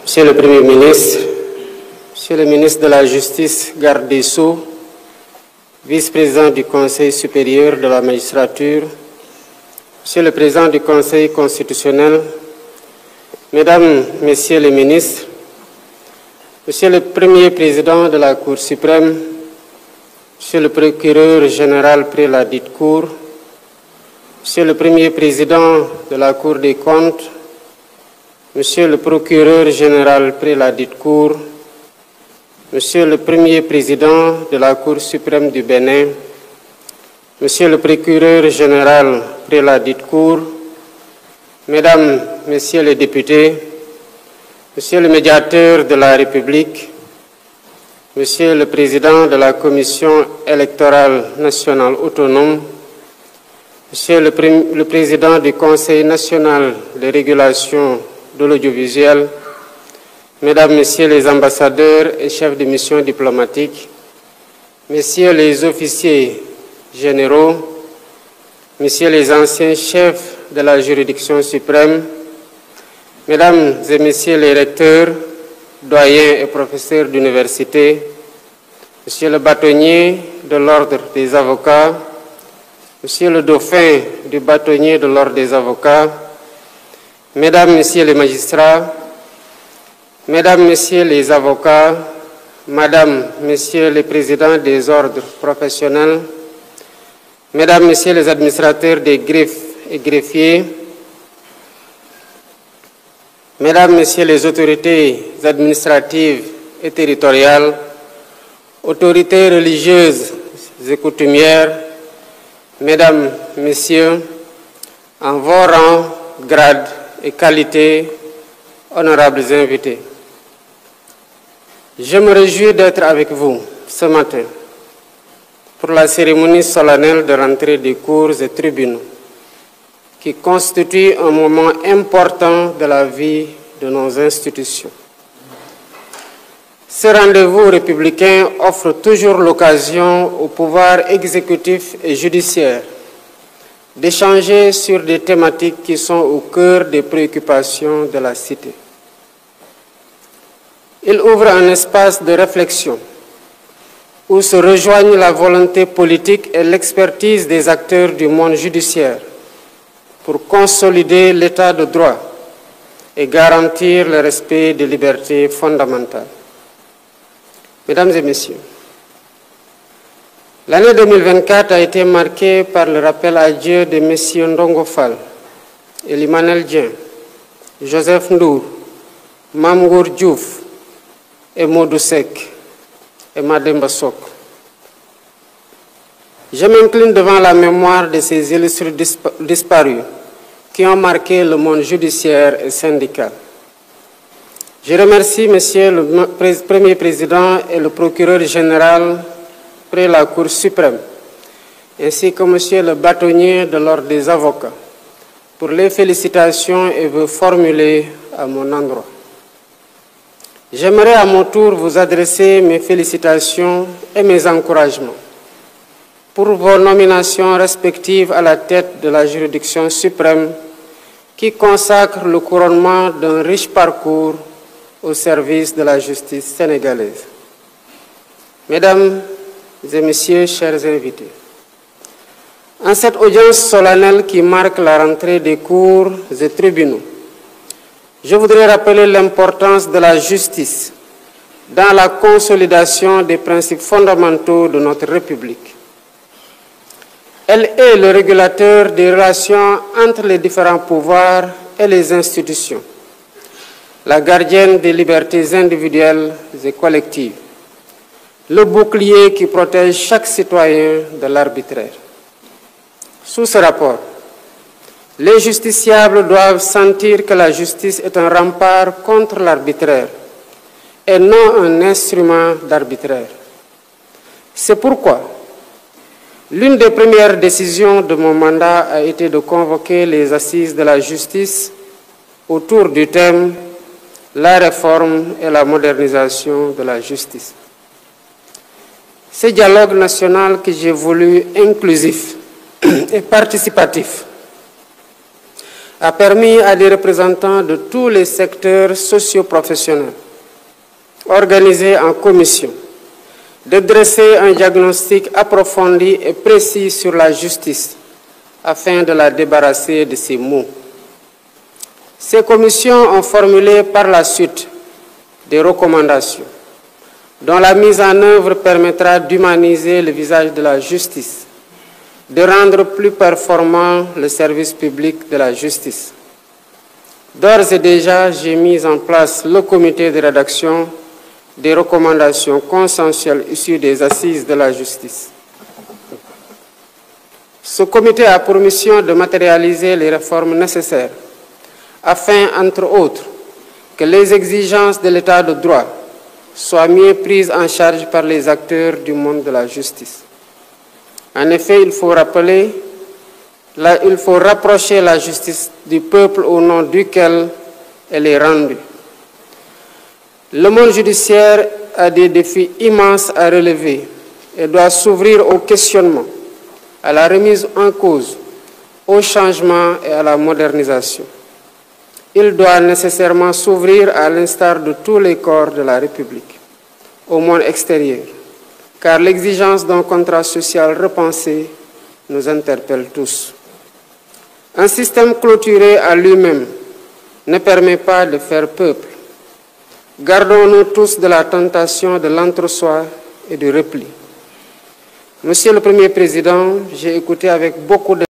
Monsieur le Premier ministre, Monsieur le ministre de la Justice, garde des Sceaux, vice-président du Conseil supérieur de la magistrature, Monsieur le président du Conseil constitutionnel, Mesdames, Messieurs les ministres, Monsieur le Premier président de la Cour suprême, Monsieur le procureur général près la dite Cour, Monsieur le Premier président de la Cour des comptes, Monsieur le procureur général près la dite Cour, Monsieur le Premier président de la Cour suprême du Bénin, Monsieur le procureur général près la dite Cour, Mesdames, Messieurs les députés, Monsieur le médiateur de la République, Monsieur le président de la Commission électorale nationale autonome, Monsieur le président du Conseil national de régulation de l'audiovisuel, Mesdames, Messieurs les ambassadeurs et chefs de mission diplomatique, Messieurs les officiers généraux, Messieurs les anciens chefs de la juridiction suprême, Mesdames et Messieurs les recteurs, doyens et professeurs d'université, Monsieur le bâtonnier de l'Ordre des avocats, Monsieur le dauphin du bâtonnier de l'Ordre des avocats, Mesdames, Messieurs les magistrats, Mesdames, Messieurs les avocats, Madame, Messieurs les présidents des ordres professionnels, Mesdames, Messieurs les administrateurs des greffes et greffiers, Mesdames, Messieurs les autorités administratives et territoriales, autorités religieuses et coutumières, Mesdames, Messieurs, en vos rangs, grades et qualités, honorables invités. Je me réjouis d'être avec vous ce matin pour la cérémonie solennelle de rentrée des cours et tribunaux qui constitue un moment important de la vie de nos institutions. Ce rendez-vous républicain offre toujours l'occasion au pouvoir exécutif et judiciaire d'échanger sur des thématiques qui sont au cœur des préoccupations de la cité. Il ouvre un espace de réflexion où se rejoignent la volonté politique et l'expertise des acteurs du monde judiciaire pour consolider l'état de droit et garantir le respect des libertés fondamentales. Mesdames et Messieurs, l'année 2024 a été marquée par le rappel à Dieu de messieurs Ndongo Fall, Elimanel Dien, Joseph Ndour, Mamgour Diouf et Modou Sek et Mademba Sok. Je m'incline devant la mémoire de ces illustres disparus qui ont marqué le monde judiciaire et syndical. Je remercie Monsieur le Premier président et le procureur général près la Cour suprême, ainsi que Monsieur le bâtonnier de l'Ordre des avocats, pour les félicitations et vos formulées à mon endroit. J'aimerais à mon tour vous adresser mes félicitations et mes encouragements pour vos nominations respectives à la tête de la juridiction suprême qui consacre le couronnement d'un riche parcours au service de la justice sénégalaise. Mesdames et Messieurs, chers invités, en cette audience solennelle qui marque la rentrée des cours et tribunaux, je voudrais rappeler l'importance de la justice dans la consolidation des principes fondamentaux de notre République. Elle est le régulateur des relations entre les différents pouvoirs et les institutions, la gardienne des libertés individuelles et collectives, le bouclier qui protège chaque citoyen de l'arbitraire. Sous ce rapport, les justiciables doivent sentir que la justice est un rempart contre l'arbitraire et non un instrument d'arbitraire. C'est pourquoi l'une des premières décisions de mon mandat a été de convoquer les assises de la justice autour du thème « La réforme et la modernisation de la justice ». Ce dialogue national que j'ai voulu inclusif et participatif a permis à des représentants de tous les secteurs socio-professionnels, organisés en commission, de dresser un diagnostic approfondi et précis sur la justice, afin de la débarrasser de ces maux. Ces commissions ont formulé par la suite des recommandations, dont la mise en œuvre permettra d'humaniser le visage de la justice, de rendre plus performant le service public de la justice. D'ores et déjà, j'ai mis en place le comité de rédaction des recommandations consensuelles issues des assises de la justice. Ce comité a pour mission de matérialiser les réformes nécessaires afin, entre autres, que les exigences de l'état de droit soient mieux prises en charge par les acteurs du monde de la justice. En effet, il faut rapprocher la justice du peuple au nom duquel elle est rendue. Le monde judiciaire a des défis immenses à relever et doit s'ouvrir au questionnement, à la remise en cause, au changement et à la modernisation. Il doit nécessairement s'ouvrir à l'instar de tous les corps de la République, au monde extérieur, car l'exigence d'un contrat social repensé nous interpelle tous. Un système clôturé à lui-même ne permet pas de faire peuple. Gardons-nous tous de la tentation de l'entre-soi et du repli. Monsieur le Premier Président, j'ai écouté avec beaucoup de